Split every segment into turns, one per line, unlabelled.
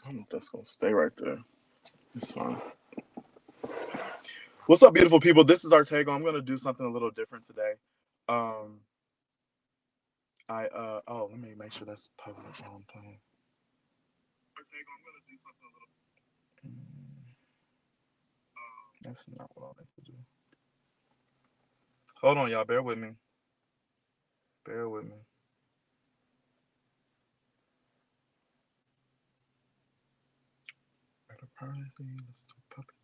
don't know if that's gonna stay right there. It's fine. What's up, beautiful people? This is Artego. I'm gonna do something a little different today. Um, let me make sure that's public on time. Artego, I'm gonna do something a little. That's not what I meant to do. Hold on, y'all. Bear with me. Bear with me. Privacy. Let's do public.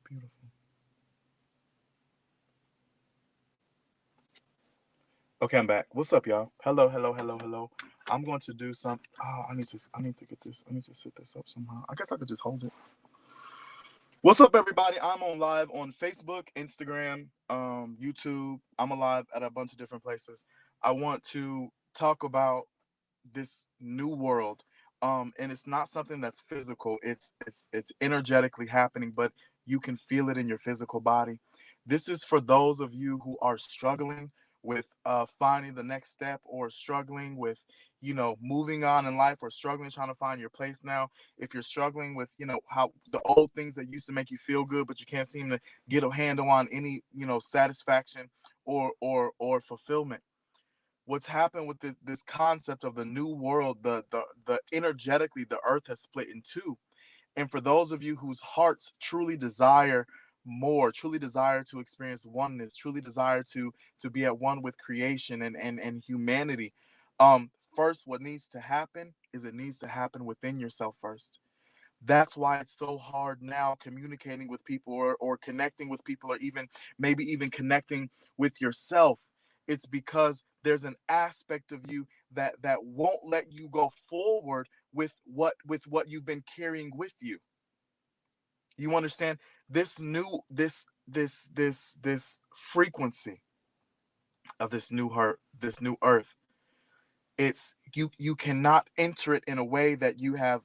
Beautiful. Okay, I'm back. What's up, y'all? Hello, hello, hello, hello. I'm going to do some. Oh, I need to get this. I need to set this up somehow. I guess I could just hold it. What's up, everybody? I'm on live on Facebook, Instagram, YouTube. I'm alive at a bunch of different places. I want to talk about this new world, and it's not something that's physical. It's energetically happening, but you can feel it in your physical body. This is for those of you who are struggling with finding the next step, or struggling with, moving on in life, or struggling trying to find your place now. If you're struggling with, how the old things that used to make you feel good, but you can't seem to get a handle on any, satisfaction or fulfillment. What's happened with this concept of the new world, the energetically, the earth has split in two. And for those of you whose hearts truly desire more, truly desire to experience oneness, truly desire to be at one with creation and humanity, first, what needs to happen is it needs to happen within yourself first. That's why it's so hard now communicating with people, or connecting with people, or even maybe even connecting with yourself. It's because there's an aspect of you that won't let you go forward with what you've been carrying with you. You understand? This new this frequency of this new earth, it's you cannot enter it in a way that you have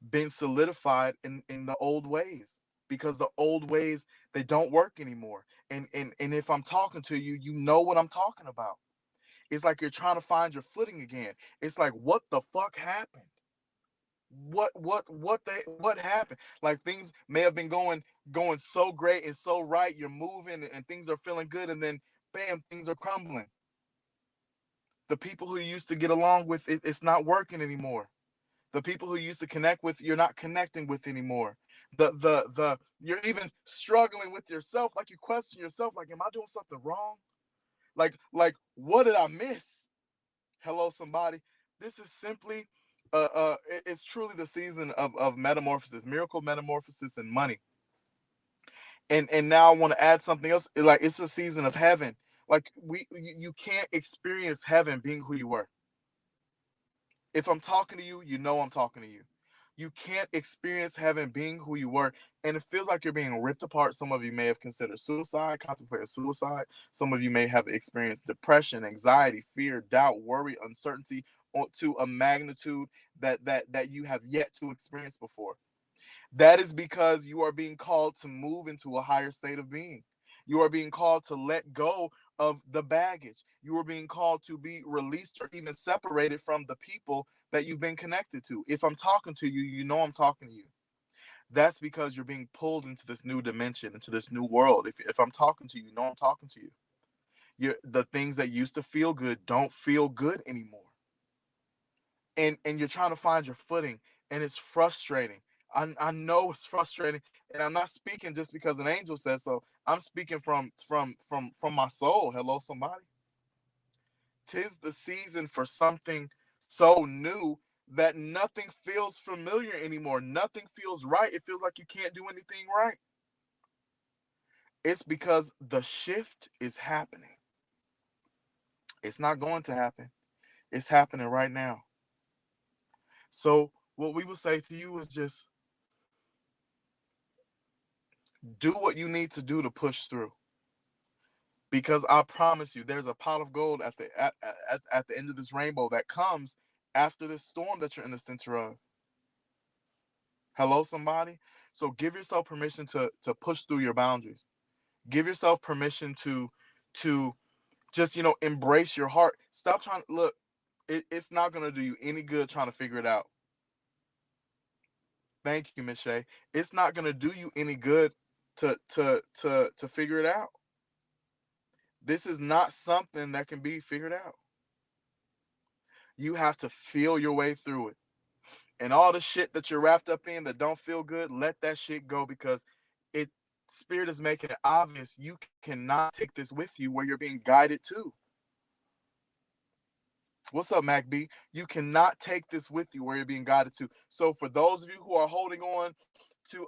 been solidified in the old ways, because the old ways, they don't work anymore. And if I'm talking to you, you know what I'm talking about. It's like you're trying to find your footing again. It's like, what the fuck happened? What happened? Like, things may have been going so great and so right. You're moving and things are feeling good, and then bam, things are crumbling. The people who you used to get along with, it's not working anymore. The people who you used to connect with, you're not connecting with anymore. The you're even struggling with yourself. Like, you question yourself, like, am I doing something wrong? Like, what did I miss? Hello, somebody. This is simply it's truly the season of metamorphosis, miracle metamorphosis, and money. And now I want to add something else. Like, it's a season of heaven. Like, you can't experience heaven being who you were. If I'm talking to you, you know I'm talking to you. You can't experience heaven being who you were. And it feels like you're being ripped apart. Some of you may have considered suicide, contemplated suicide. Some of you may have experienced depression, anxiety, fear, doubt, worry, uncertainty, to a magnitude that you have yet to experience before. That is because you are being called to move into a higher state of being. You are being called to let go of the baggage. You are being called to be released, or even separated from the people that you've been connected to. If I'm talking to you, you know I'm talking to you. That's because you're being pulled into this new dimension, into this new world. If I'm talking to you, you know I'm talking to you. The things that used to feel good don't feel good anymore. And you're trying to find your footing, and it's frustrating. I know it's frustrating, and I'm not speaking just because an angel says so. I'm speaking from my soul. Hello, somebody. Tis the season for something so new that nothing feels familiar anymore. Nothing feels right. It feels like you can't do anything right. It's because the shift is happening. It's not going to happen. It's happening right now. So what we will say to you is just do what you need to do to push through. Because I promise you, there's a pot of gold at the end of this rainbow that comes after this storm that you're in the center of. Hello, somebody. So give yourself permission to push through your boundaries. Give yourself permission to just, embrace your heart. Stop trying to look. It's not gonna do you any good trying to figure it out. Thank you, Miss Shay. It's not gonna do you any good to figure it out. This is not something that can be figured out. You have to feel your way through it. And all the shit that you're wrapped up in that don't feel good, let that shit go, because it spirit is making it obvious you cannot take this with you where you're being guided to. What's up, Mac B? You cannot take this with you where you're being guided to. So for those of you who are holding on to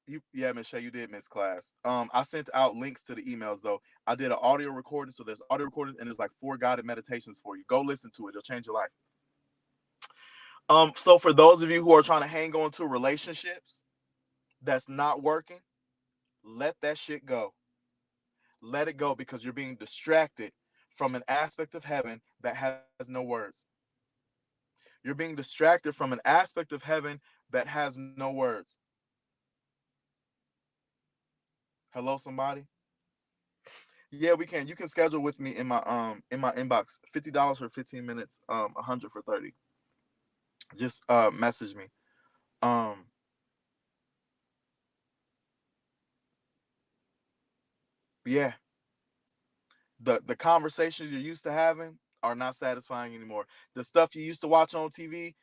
you, yeah, Miss Shay, you did miss class. I sent out links to the emails though. I did an audio recording, so there's audio recordings and there's like 4 guided meditations for you. Go listen to it; it'll change your life. So for those of you who are trying to hang on to relationships that's not working, let that shit go. Let it go, because you're being distracted from an aspect of heaven that has no words. You're being distracted from an aspect of heaven that has no words. Hello, somebody? Yeah, we can. You can schedule with me in my inbox. $50 for 15 minutes, 100 for 30. Just message me. Um yeah, the conversations you're used to having are not satisfying anymore. The stuff you used to watch on TV,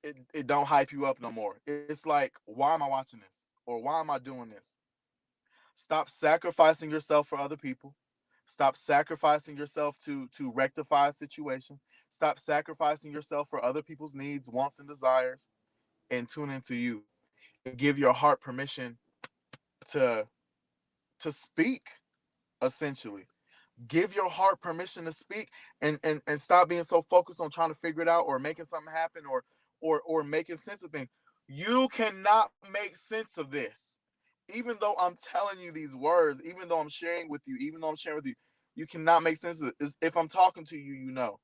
it don't hype you up no more. It's like, why am I watching this? Or why am I doing this? Stop sacrificing yourself for other people. Stop sacrificing yourself to rectify a situation. Stop sacrificing yourself for other people's needs, wants, and desires, and tune into you and give your heart permission to speak. Essentially, give your heart permission to speak, and stop being so focused on trying to figure it out or making something happen, or making sense of things. You cannot make sense of this. Even though I'm telling you these words, even though I'm sharing with you, even though I'm sharing with you, you cannot make sense of it. If I'm talking to you, you know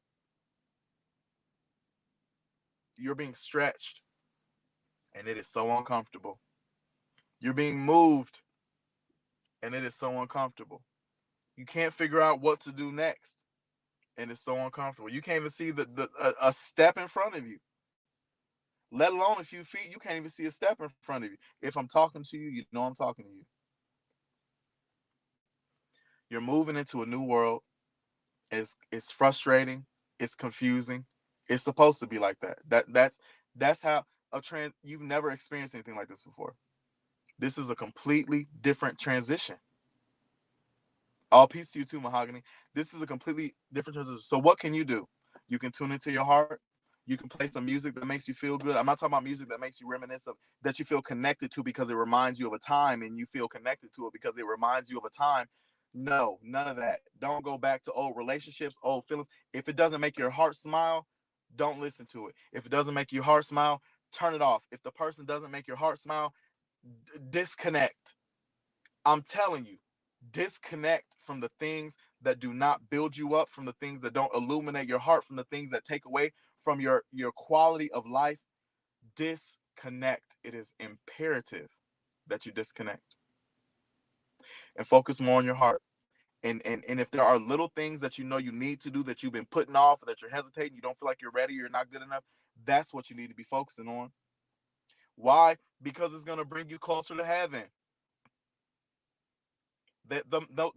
you're being stretched, and it is so uncomfortable. You're being moved, and it is so uncomfortable. You can't figure out what to do next, and it's so uncomfortable. You can't even see a step in front of you, let alone a few feet. You can't even see a step in front of you. If I'm talking to you, you know I'm talking to you. You're moving into a new world. It's frustrating. It's confusing. It's supposed to be like that. That's how a trans. You've never experienced anything like this before. This is a completely different transition. All peace to you too, Mahogany. This is a completely different transition. So what can you do? You can tune into your heart. You can play some music that makes you feel good. I'm not talking about music that makes you reminisce of, that you feel connected to because it reminds you of a time and you feel connected to it because it reminds you of a time. No, none of that. Don't go back to old relationships, old feelings. If it doesn't make your heart smile, don't listen to it. If it doesn't make your heart smile, turn it off. If the person doesn't make your heart smile, disconnect. I'm telling you, disconnect from the things that do not build you up, from the things that don't illuminate your heart, from the things that take away from your quality of life. Disconnect. It is imperative that you disconnect and focus more on your heart. And if there are little things that you know you need to do that you've been putting off, or that you're hesitating, you don't feel like you're ready, you're not good enough, that's what you need to be focusing on. Why? Because it's going to bring you closer to heaven.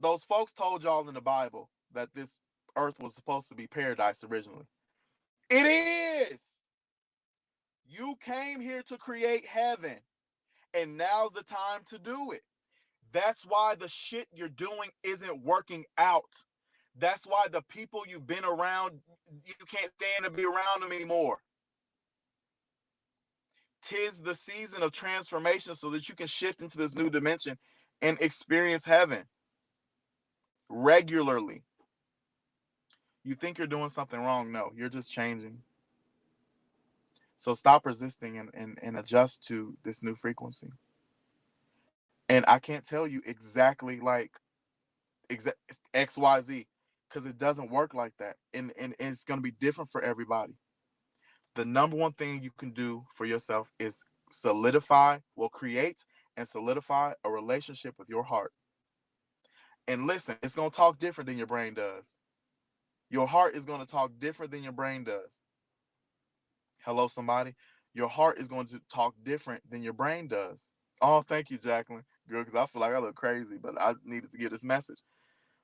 Those folks told y'all in the Bible that this earth was supposed to be paradise originally. It is. You came here to create heaven, and now's the time to do it. That's why the shit you're doing isn't working out. That's why the people you've been around, you can't stand to be around them anymore. Tis the season of transformation so that you can shift into this new dimension and experience heaven regularly. You think you're doing something wrong. No, you're just changing. So stop resisting and adjust to this new frequency. And I can't tell you exactly like XYZ, because it doesn't work like that. And it's going to be different for everybody. The number one thing you can do for yourself is create and solidify a relationship with your heart. And listen, it's going to talk different than your brain does. Your heart is going to talk different than your brain does. Hello, somebody. Your heart is going to talk different than your brain does. Oh, thank you, Jacqueline, girl, because I feel like I look crazy, but I needed to get this message.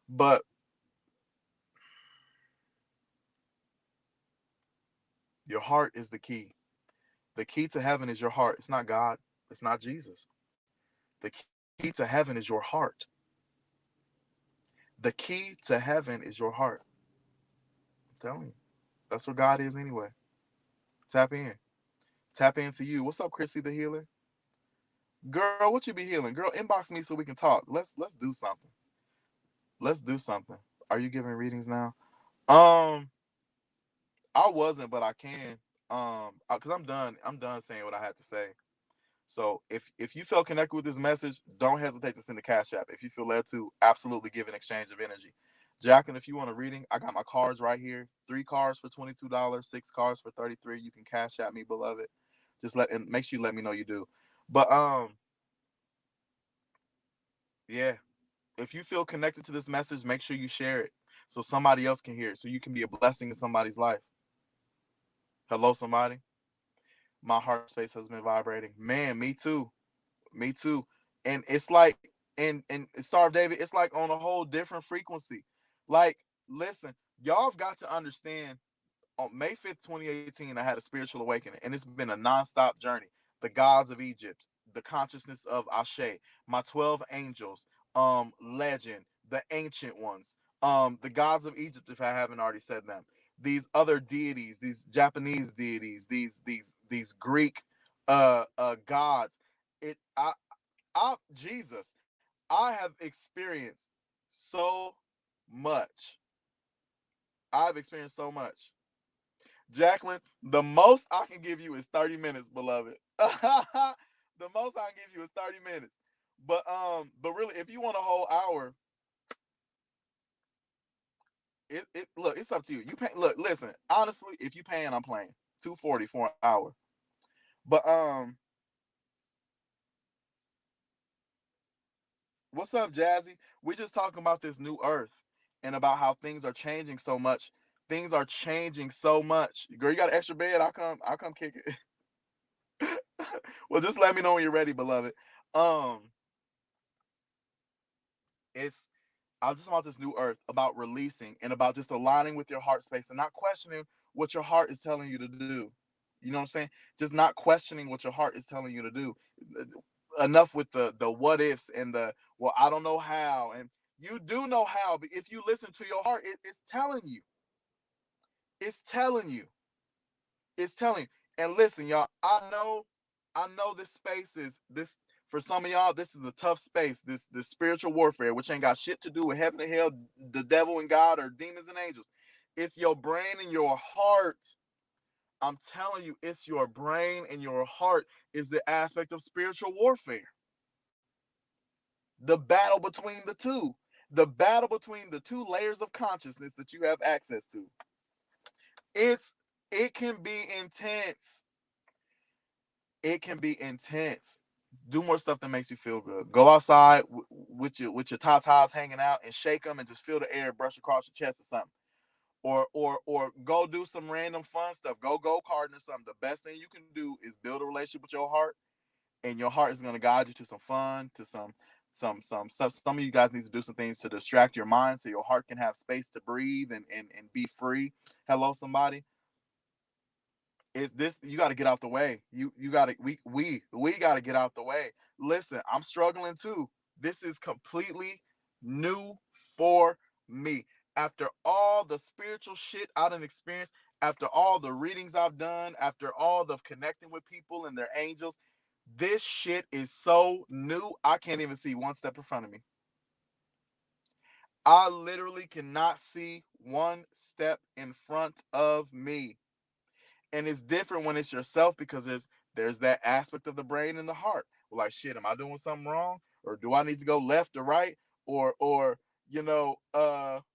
But your heart is the key. The key to heaven is your heart. It's not God. It's not Jesus. The key to heaven is your heart. The key to heaven is your heart. I'm telling you. That's what God is anyway. Tap in. Tap into you. What's up, Chrissy the healer? Girl, what you be healing? Girl, inbox me so we can talk. Let's do something. Let's do something. Are you giving readings now? Um, I wasn't, but I can. Because I'm done. I'm done saying what I had to say. So if you felt connected with this message, don't hesitate to send a cash app. If you feel led to, absolutely give an exchange of energy. Jacqueline, if you want a reading, I got my cards right here. 3 cards for $22, 6 cards for 33. You can cash app me, beloved. Just and make sure you let me know you do. But yeah, if you feel connected to this message, make sure you share it so somebody else can hear it, so you can be a blessing in somebody's life. Hello, somebody. My heart space has been vibrating. Man, me too. Me too. And it's like, and Star of David, it's like on a whole different frequency. Like, listen, y'all have got to understand. On May 5th, 2018, I had a spiritual awakening, and it's been a nonstop journey. The gods of Egypt, the consciousness of Ashe, my 12 angels, legend, the ancient ones, the gods of Egypt, if I haven't already said them, these other deities, these Japanese deities, these Greek gods. It I Jesus, I have experienced so much. I've experienced so much. Jacqueline, the most I can give you is 30 minutes, beloved. The most I can give you is 30 minutes. But really, if you want a whole hour, it look, it's up to you. You pay, look, listen, honestly, if you paying, I'm playing. 240 for an hour. But what's up, Jazzy? We're just talking about this new earth and about how things are changing so much. Things are changing so much. Girl, you got an extra bed? I'll come kick it. Well, just let me know when you're ready, beloved. Um, it's I just about this new earth, about releasing and about just aligning with your heart space and not questioning what your heart is telling you to do. You know what I'm saying? Just not questioning what your heart is telling you to do. Enough with the what ifs and the, well, I don't know how. And you do know how, but if you listen to your heart, it's telling you. It's telling you. It's telling you. And listen, y'all, I know this space is this, for some of y'all, this is a tough space. This spiritual warfare, which ain't got shit to do with heaven and hell, the devil and God, or demons and angels. It's your brain and your heart. I'm telling you, it's your brain and your heart is the aspect of spiritual warfare. The battle between the two. The battle between the two layers of consciousness that you have access to. It's it can be intense. It can be intense. Do more stuff that makes you feel good. Go outside with your tatas hanging out and shake them and just feel the air brush across your chest or something. Or go do some random fun stuff. Go karting or something. The best thing you can do is build a relationship with your heart, and your heart is going to guide you to some fun, to some of you guys need to do some things to distract your mind so your heart can have space to breathe and be free. Hello, somebody. Is this, you got to get out the way. You got to we got to get out the way. Listen, I'm struggling too. This is completely new for me. After all the spiritual shit I done experienced, after all the readings I've done, after all the connecting with people and their angels, this shit is so new. I can't even see one step in front of me. I literally cannot see one step in front of me. And it's different when it's yourself, because there's that aspect of the brain and the heart. Well, like, shit, am I doing something wrong, or do I need to go left or right, or oh,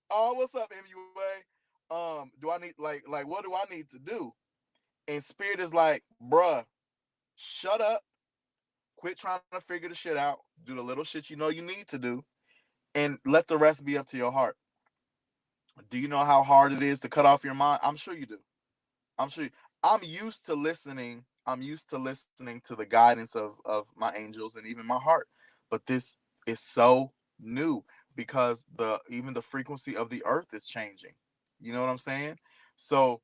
what's up, MUA? Do I need, like what do I need to do? And spirit is like, bruh, shut up, quit trying to figure the shit out, do the little shit you know you need to do, and let the rest be up to your heart. Do you know how hard it is to cut off your mind? I'm sure you do. I'm sure I'm used to listening I'm used to listening to the guidance of my angels and even my heart. But this is so new because even the frequency of the earth is changing. You know what I'm saying? So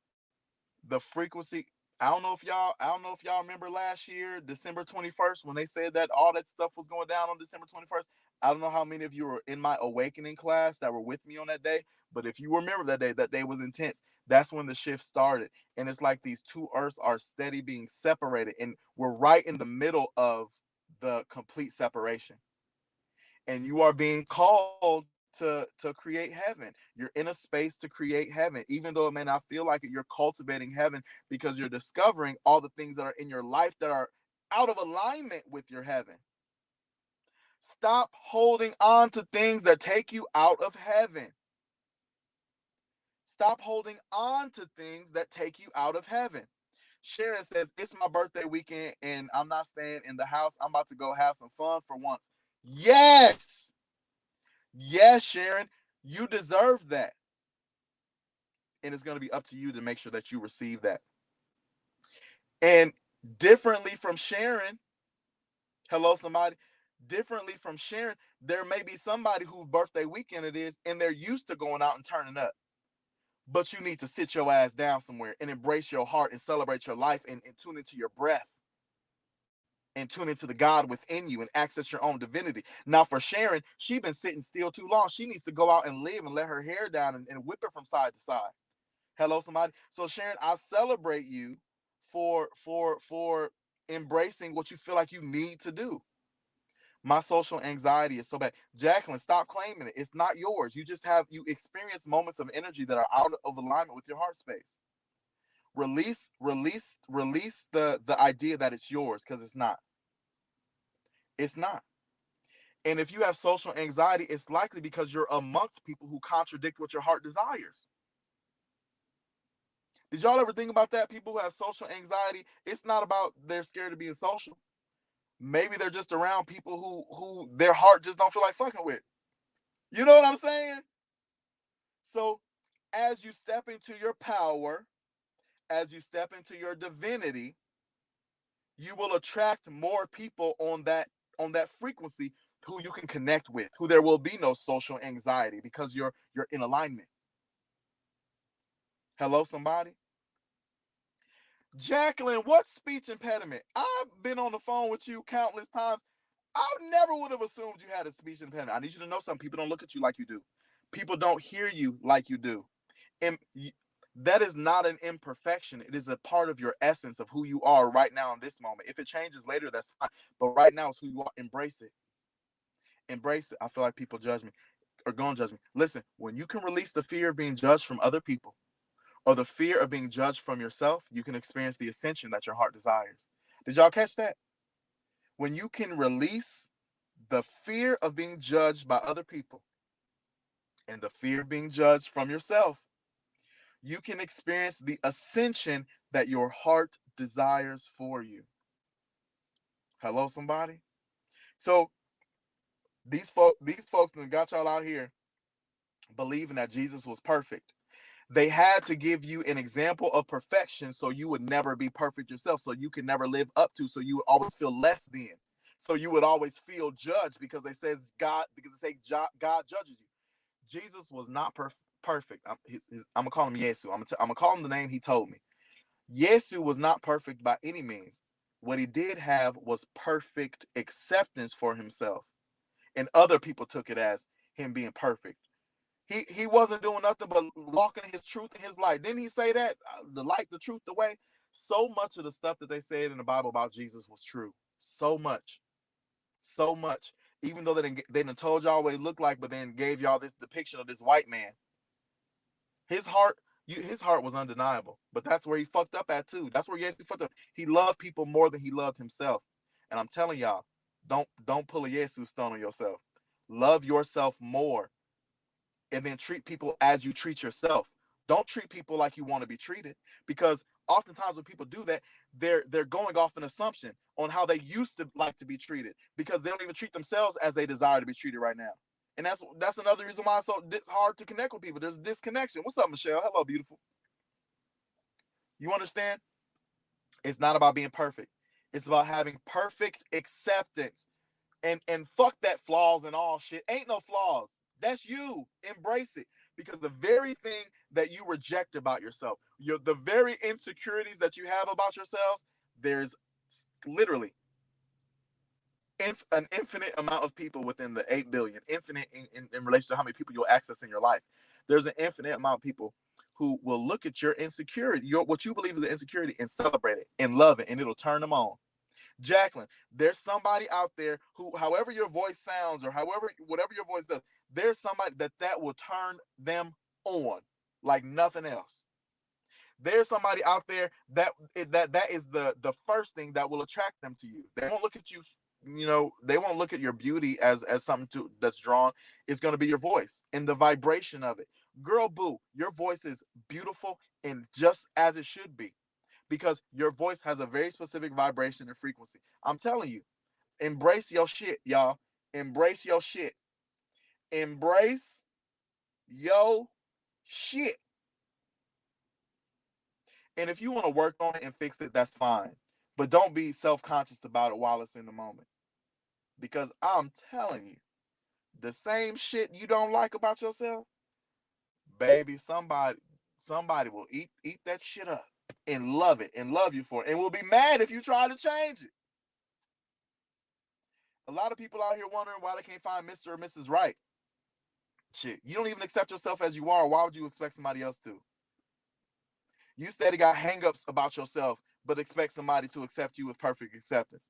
the frequency, I don't know if y'all remember last year, December 21st, when they said that all that stuff was going down on December 21st. I don't know how many of you were in my awakening class that were with me on that day, but if you remember that day was intense. That's when the shift started. And it's like these two earths are steady being separated. And we're right in the middle of the complete separation. And you are being called to create heaven. You're in a space to create heaven, even though it may not feel like it. You're cultivating heaven because you're discovering all the things that are in your life that are out of alignment with your heaven. Stop holding on to things that take you out of heaven. Stop holding on to things that take you out of heaven. Sharon says, it's my birthday weekend and I'm not staying in the house. I'm about to go have some fun for once. Yes. Yes, Sharon, you deserve that. And it's going to be up to you to make sure that you receive that. And differently from Sharon, hello, somebody, differently from Sharon, there may be somebody whose birthday weekend it is, and they're used to going out and turning up. But you need to sit your ass down somewhere and embrace your heart and celebrate your life and tune into your breath and tune into the God within you and access your own divinity. Now, for Sharon, she's been sitting still too long. She needs to go out and live and let her hair down and whip it from side to side. Hello, somebody. So Sharon, I celebrate you for embracing what you feel like you need to do. My social anxiety is so bad. Jacqueline, stop claiming it. It's not yours. You experience moments of energy that are out of alignment with your heart space. Release the idea that it's yours because it's not. It's not. And if you have social anxiety, it's likely because you're amongst people who contradict what your heart desires. Did y'all ever think about that? People who have social anxiety, it's not about they're scared of being social. Maybe they're just around people who their heart just don't feel like fucking with. You know what I'm saying? So as you step into your power, as you step into your divinity, you will attract more people on that frequency who you can connect with, who there will be no social anxiety because you're in alignment. Hello, somebody? Jacqueline, what speech impediment? I've been on the phone with you countless times. I never would have assumed you had a speech impediment. I need you to know something. People don't look at you like you do. People don't hear you like you do. And that is not an imperfection. It is a part of your essence of who you are right now in this moment. If it changes later, that's fine. But right now, it's who you are. Embrace it. Embrace it. I feel like people judge me or going to judge me. Listen, when you can release the fear of being judged from other people, or the fear of being judged from yourself, you can experience the ascension that your heart desires. Did y'all catch that? When you can release the fear of being judged by other people and the fear of being judged from yourself, you can experience the ascension that your heart desires for you. Hello, somebody? So these folks that got y'all out here believing that Jesus was perfect. They had to give you an example of perfection so you would never be perfect yourself, so you could never live up to, so you would always feel less than. So you would always feel judged because they say God judges you. Jesus was not perfect. I'm gonna call him Yesu. I'm gonna call him the name he told me. Yesu was not perfect by any means. What he did have was perfect acceptance for himself, and other people took it as him being perfect. He wasn't doing nothing but walking his truth in his light. Didn't he say that? The light, the truth, the way. So much of the stuff that they said in the Bible about Jesus was true. So much. So much. Even though they done told y'all what he looked like, but then gave y'all this depiction of this white man. His heart was undeniable. But that's where he fucked up at too. That's where he fucked up. He loved people more than he loved himself. And I'm telling y'all, don't pull a Jesus stone on yourself. Love yourself more and then treat people as you treat yourself. Don't treat people like you want to be treated, because oftentimes when people do that, they're going off an assumption on how they used to like to be treated because they don't even treat themselves as they desire to be treated right now. And that's another reason why it's hard to connect with people. There's a disconnection. What's up, Michelle? Hello, beautiful. You understand? It's not about being perfect. It's about having perfect acceptance. And fuck that flaws and all shit. Ain't no flaws. That's you. Embrace it. Because the very thing that you reject about yourself, the very insecurities that you have about yourselves, there's literally an infinite amount of people within the 8 billion, infinite in relation to how many people you'll access in your life. There's an infinite amount of people who will look at your insecurity, what you believe is an insecurity, and celebrate it and love it, and it'll turn them on. Jacqueline, there's somebody out there who, however your voice sounds or whatever your voice does, there's somebody that will turn them on like nothing else. There's somebody out there that is the first thing that will attract them to you. They won't look at you, they won't look at your beauty as something that's drawn. It's going to be your voice and the vibration of it. Girl, boo, your voice is beautiful and just as it should be, because your voice has a very specific vibration and frequency. I'm telling you, embrace your shit, y'all. Embrace your shit. Embrace your shit. And if you want to work on it and fix it, that's fine. But don't be self-conscious about it while it's in the moment. Because I'm telling you, the same shit you don't like about yourself, baby, somebody will eat that shit up and love it and love you for it. And will be mad if you try to change it. A lot of people out here wondering why they can't find Mr. or Mrs. Right. Shit, you don't even accept yourself as you are. Why would you expect somebody else to? You steady got hangups about yourself, but expect somebody to accept you with perfect acceptance.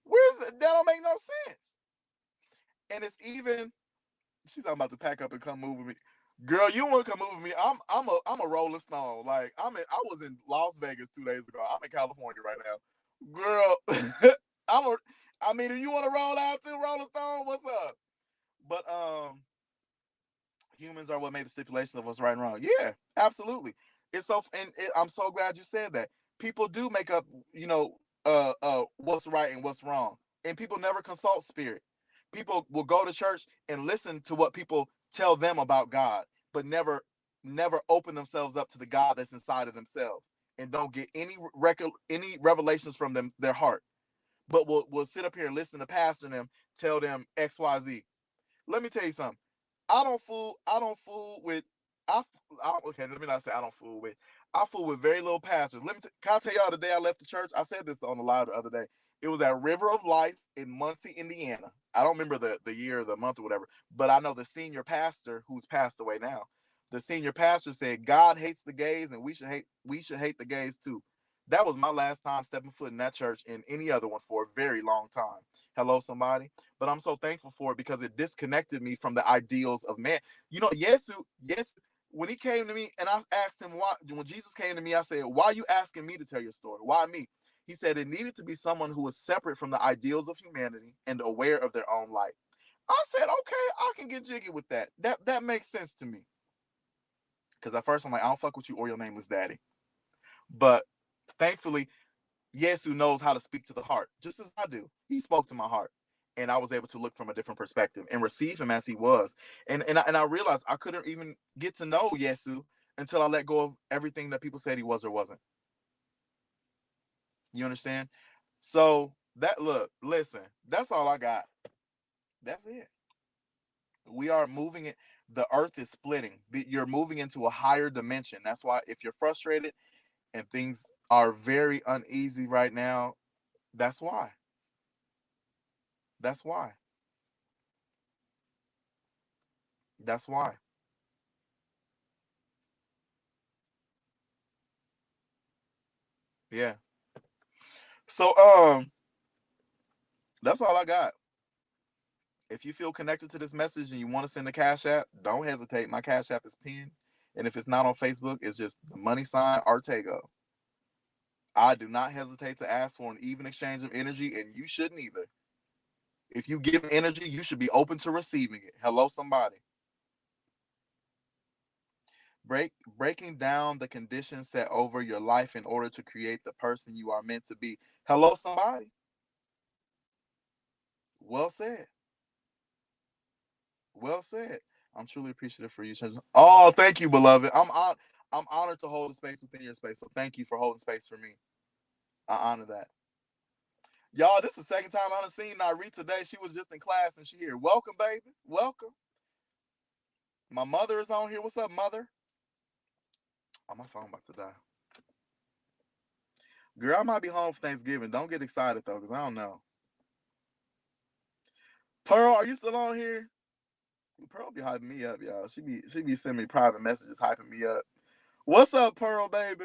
Where's it? That don't make no sense. And it's even, she's about to pack up and come move with me. Girl, you want to come move with me? I'm a Rolling Stone. Like I was in Las Vegas 2 days ago. I'm in California right now. Girl, I'm a. I mean, if you want to roll out too, Rolling Stone, what's up? But humans are what made the stipulations of what's right and wrong. Yeah, absolutely. I'm so glad you said that. People do make up, what's right and what's wrong, and people never consult spirit. People will go to church and listen to what people tell them about God, but never open themselves up to the God that's inside of themselves, and don't get any revelations from their heart. But will sit up here and listen to pastor and them tell them XYZ. Let me tell you something. I don't fool with. Okay, let me not say I don't fool with. I fool with very little pastors. Can I tell y'all the day I left the church? I said this on the live the other day. It was at River of Life in Muncie, Indiana. I don't remember the year, or the month, or whatever, but I know the senior pastor, who's passed away now. The senior pastor said God hates the gays, and we should hate the gays too. That was my last time stepping foot in that church and any other one for a very long time. Hello, somebody. But I'm so thankful for it because it disconnected me from the ideals of man. Yes, when he came to me and I asked him why, when Jesus came to me, I said, why are you asking me to tell your story? Why me? He said it needed to be someone who was separate from the ideals of humanity and aware of their own light. I said, okay, I can get jiggy with that. That makes sense to me. Because at first I'm like, I don't fuck with you or your nameless daddy. But thankfully, Yesu knows how to speak to the heart, just as I do. He spoke to my heart, and I was able to look from a different perspective and receive him as he was. And I realized I couldn't even get to know Yesu until I let go of everything that people said he was or wasn't. You understand? So listen, that's all I got. That's it. We are moving it. The earth is splitting. You're moving into a higher dimension. That's why if you're frustrated and things are very uneasy right now, that's why. That's why. That's why. Yeah. So that's all I got. If you feel connected to this message and you want to send a cash app, don't hesitate. My cash app is pinned. And if it's not on Facebook, it's just the money sign Artego. I do not hesitate to ask for an even exchange of energy, and you shouldn't either. If you give energy, you should be open to receiving it. Hello, somebody. Breaking down the conditions set over your life in order to create the person you are meant to be. Hello, somebody. Well said. Well said. I'm truly appreciative for you. Oh, thank you, beloved. I'm honored to hold a space within your space. So thank you for holding space for me. I honor that. Y'all, this is the second time I done seen Nyree today. She was just in class and she here. Welcome, baby. Welcome. My mother is on here. What's up, mother? Oh, my phone about to die. Girl, I might be home for Thanksgiving. Don't get excited though, because I don't know. Pearl, are you still on here? Pearl be hyping me up, y'all. She be sending me private messages hyping me up. What's up, Pearl, baby?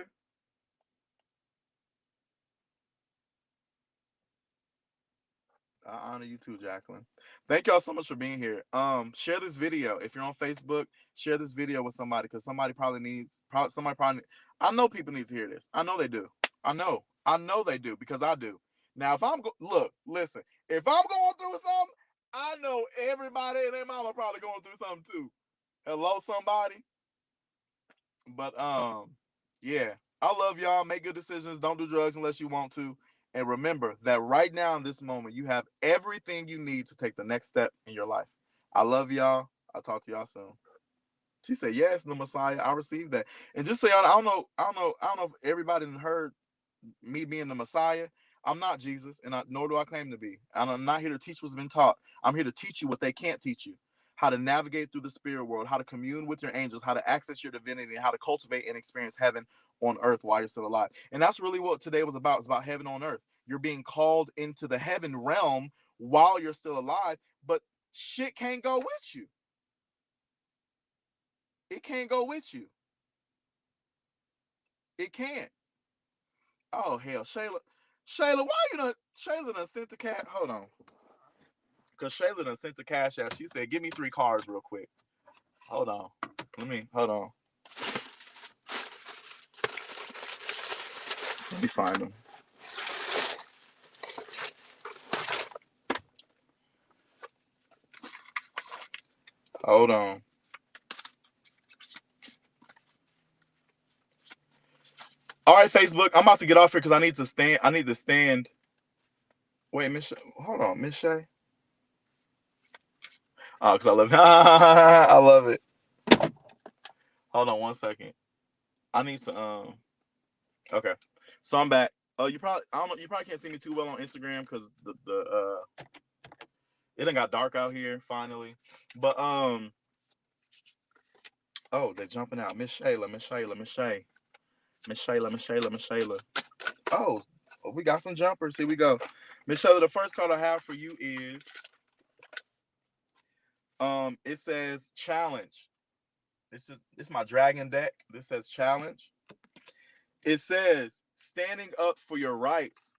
I honor you too, Jacqueline. Thank y'all so much for being here. Share this video. If you're on Facebook, share this video with somebody because somebody probably needs. Somebody probably. I know people need to hear this. I know they do. I know. I know they do because I do. Now, if I'm look, listen. If I'm going through something, I know everybody and their mama probably going through something too. Hello, somebody. But yeah. I love y'all. Make good decisions. Don't do drugs unless you want to. And remember that right now in this moment, you have everything you need to take the next step in your life. I love y'all. I'll talk to y'all soon. She said, "Yes, the Messiah. I received that." And just so y'all, I don't know if everybody heard me being the Messiah. I'm not Jesus, and nor do I claim to be. And I'm not here to teach what's been taught. I'm here to teach you what they can't teach you: how to navigate through the spirit world, how to commune with your angels, how to access your divinity, and how to cultivate and experience heaven on earth while you're still alive. And that's really what today was about. It's about heaven on earth. You're being called into the heaven realm while you're still alive, but shit can't go with you. It can't go with you. It can't. Oh hell, Shayla, why you not? Shayla done sent the cat. Hold on, cause Shayla done sent the cash out. She said, "Give me 3 cards real quick." Hold on. Hold on. Let me find them. Hold on. All right, Facebook. I'm about to get off here because I need to stand. I need to stand. Wait, Miss. Hold on, Miss Shay. Oh, because I love it. I love it. Hold on 1 second. I need to. Okay. So I'm back. Oh, you probably. I don't know. You probably can't see me too well on Instagram because the it done got dark out here finally. But oh, they're jumping out. Miss Shayla, Miss Shayla, Miss Shay, Miss Shayla, Miss Shayla, Miss Shayla. Oh, we got some jumpers. Here we go. Miss Shayla, the first card I have for you is it says challenge. This is my dragon deck. This says challenge. It says standing up for your rights.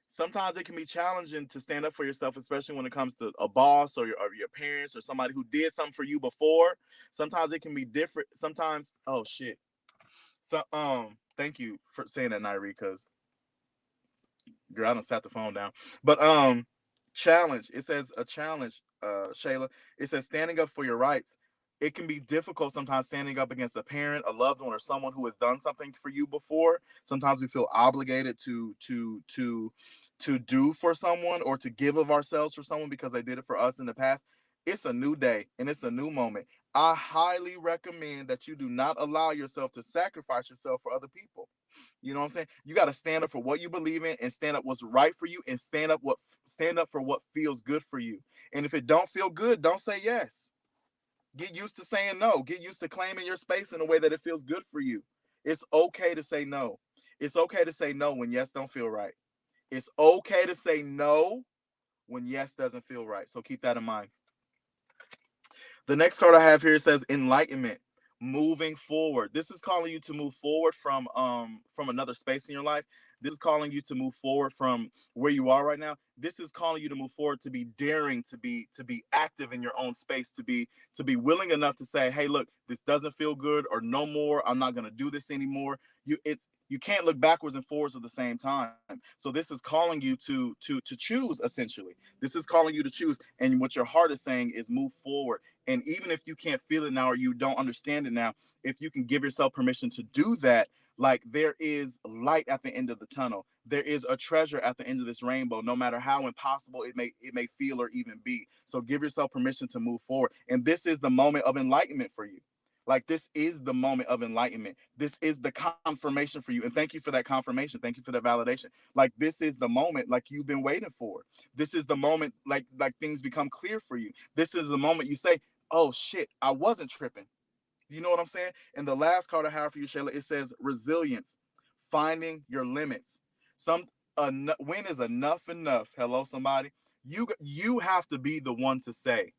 Sometimes it can be challenging to stand up for yourself, especially when it comes to a boss or your parents or somebody who did something for you before. Sometimes it can be different. Sometimes, oh shit. So thank you for saying that, Nairi, because girl, I done sat the phone down. But challenge. It says a challenge, Shayla. It says standing up for your rights. It can be difficult sometimes standing up against a parent, a loved one, or someone who has done something for you before. Sometimes we feel obligated to do for someone or to give of ourselves for someone because they did it for us in the past. It's a new day and it's a new moment. I highly recommend that you do not allow yourself to sacrifice yourself for other people. You know what I'm saying? You got to stand up for what you believe in and stand up what's right for you and stand up for what feels good for you. And if it don't feel good, don't say yes. Get used to saying no. Get used to claiming your space in a way that it feels good for you. It's okay to say no. It's okay to say no when yes don't feel right. It's okay to say no when yes doesn't feel right. So keep that in mind. The next card I have here says enlightenment, moving forward. This is calling you to move forward from another space in your life. This is calling you to move forward from where you are right now. This is calling you to move forward, to be daring, to be active in your own space, to be willing enough to say, "Hey, look, this doesn't feel good," or "No more. I'm not going to do this anymore." You can't look backwards and forwards at the same time. So this is calling you to choose essentially. This is calling you to choose, and what your heart is saying is move forward. And even if you can't feel it now or you don't understand it now, if you can give yourself permission to do that, like there is light at the end of the tunnel. There is a treasure at the end of this rainbow, no matter how impossible it may feel or even be. So give yourself permission to move forward. And this is the moment of enlightenment for you. Like, this is the moment of enlightenment. This is the confirmation for you. And thank you for that confirmation. Thank you for that validation. Like, this is the moment like you've been waiting for. This is the moment like things become clear for you. This is the moment you say, oh shit, I wasn't tripping. You know what I'm saying? And the last card I have for you, Shayla, it says resilience, finding your limits. Some when is enough enough? Hello, somebody. You have to be the one to say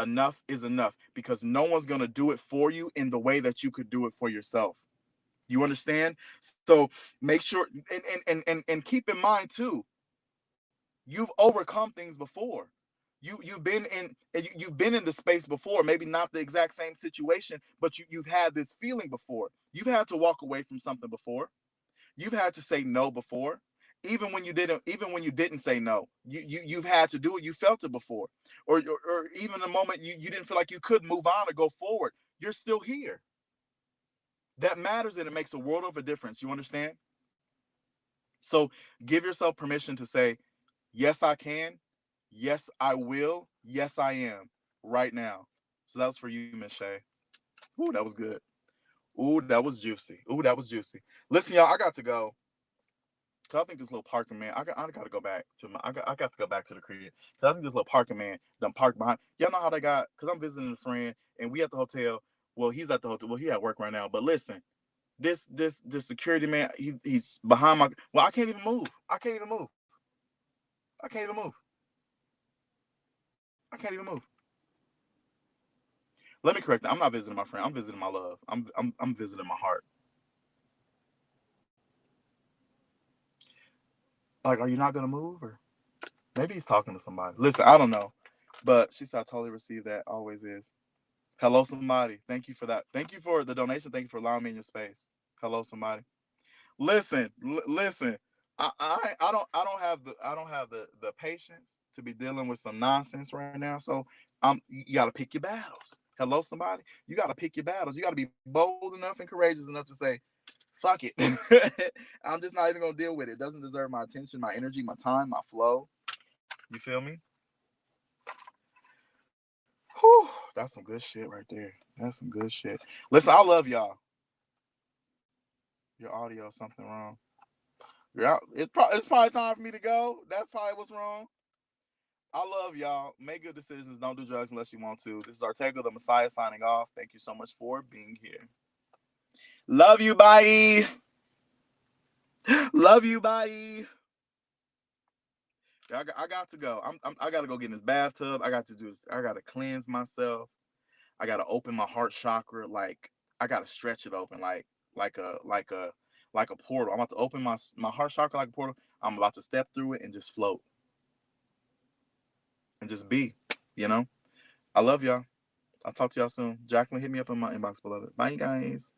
enough is enough, because no one's gonna do it for you in the way that you could do it for yourself. You understand? So make sure and keep in mind too, you've overcome things before. You've been in you've been in the space before, maybe not the exact same situation, but you've had this feeling before. You've had to walk away from something before. You've had to say no before. Even when you didn't say no, you've had to do it. You felt it before. Or even the moment you didn't feel like you could move on or go forward, you're still here. That matters, and it makes a world of a difference. You understand? So give yourself permission to say, yes, I can. Yes, I will. Yes, I am right now. So that was for you, Miss Shay. Ooh, that was good. Ooh, that was juicy. Ooh, that was juicy. Listen, y'all, I got to go. Cause I think this little parking man, I got to go back to I got to go back to the crib. Cause I think this little parking man done parked behind. Y'all know how they got? Cause I'm visiting a friend and we at the hotel. Well, he's at the hotel. Well, he at work right now. But listen, this security man, he's behind my. Well, I can't even move. I can't even move. I can't even move. I can't even move. Let me correct that. I'm not visiting my friend. I'm visiting my love. I'm visiting my heart. Like, are you not gonna move, or maybe he's talking to somebody? Listen, I don't know, but she said I totally received that. Always is. Hello, somebody. Thank you for that. Thank you for the donation. Thank you for allowing me in your space. Hello, somebody. Listen, listen. I don't have the patience to be dealing with some nonsense right now. So you got to pick your battles. Hello, somebody. You got to pick your battles. You got to be bold enough and courageous enough to say, "Fuck it." I'm just not even gonna deal with it. It doesn't deserve my attention, my energy, my time, my flow. You feel me? Whew, that's some good shit right there. That's some good shit. Listen, I love y'all. Your audio, something wrong. You're out. It's probably time for me to go. That's probably what's wrong. I love y'all. Make good decisions. Don't do drugs unless you want to. This is Artego the Messiah signing off. Thank you so much for being here. Love you. Bye. Love you. Bye. I got to go. I got to go get in this bathtub. I got to do this. I got to cleanse myself. I got to open my heart chakra. Like, I got to stretch it open like a like a like a portal. I'm about to open my heart chakra like a portal. I'm about to step through it and just float and just be. You know. I love y'all. I'll talk to y'all soon. Jacqueline, hit me up in my inbox below. Bye, guys.